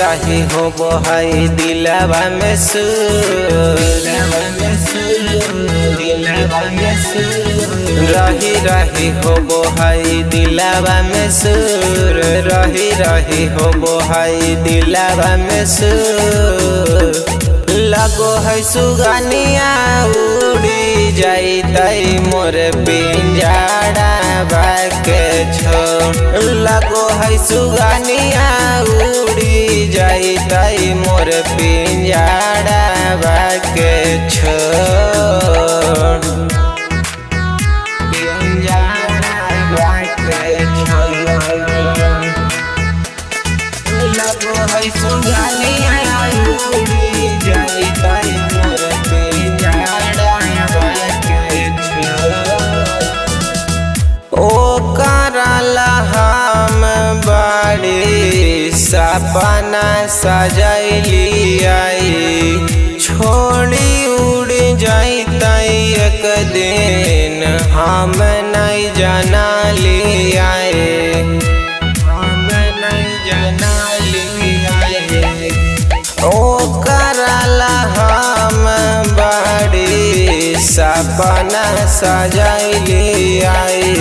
राही हो बोहाई दिलवा में सुर, रही रही हो बोहाई दिलवा में सुर, रही रही हो बोहाई दिलवा में सुर। लगो है सुगनिया उड़ी जाई तई मोर पिंजड़ा बाके छोड़। लगो है सुगनिया उड़ी जाई तई मोर पिंजड़ा बाके छोड़। पिंजड़ा बाके छोड़। लगो है सुगनिया उड़ी जाई तई मोर पिंजड़ा बाके छोड़। ओ करला हम बड़ी सपना सजैली आई, छोड़ी उड़ जाई तई एक दिन हम नहीं जाना ली आए, हम नहीं जाना ली आए। ओ करला हम बड़ी सपना सजैली आई,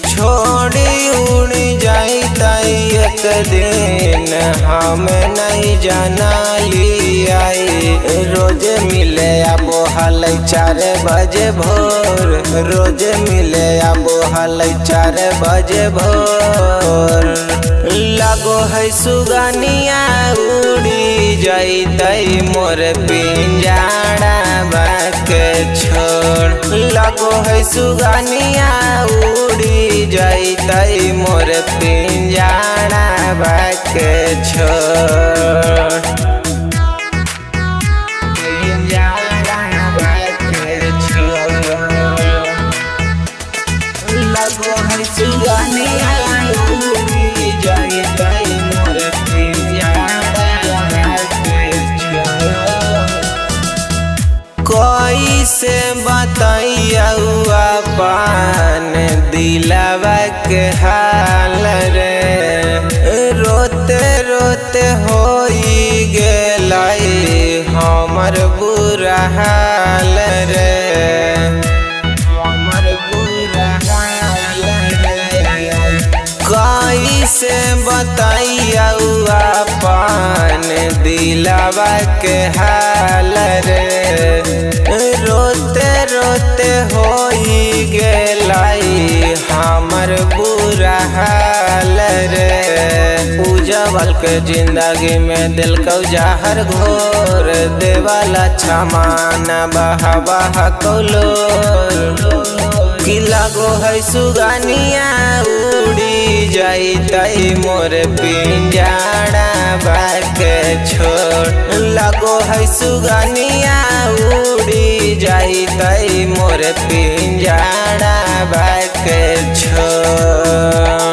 छोड़ी उड़ जाई तई एक दिन हम नहीं जाना ली आई। रोज मिले आबो हल 4 बजे भोर, रोज मिले आबो हल 4 बजे भोर। लगो है सुगनिया उड़ी जाई तई मोर पिंजड़ा बाके छोड़। लगो है सुगनिया उड़ी जाई तई मोर पिंजड़ा बाके छोड़। पिंजड़ा बाके छोड़। लगो है सुगनिया उड़ी जाई तई मोर पिंजड़ा बाके छोड़। कैसे बताइया अपन दिलवा के हाल रे, रोते रोते होई गेलाई हमर बुरा हाल रे, हमर बुरा हाल रे। कैसे बताइया अपन दिलवा के हाल रे, रोते रोते होई गेलाई हमर बुरा हाल रे। उजवल के जिंदगी में दिल को जहर घोर, देवाला छमाना बहा बहा कौलोर। कि लगो है सुगनिया उड़ी जाई तई मोर पिंजड़ा बाके छोड़। लगो है सुगनिया उड़ी जाई तई मोर पिंजड़ा बाके छोड़।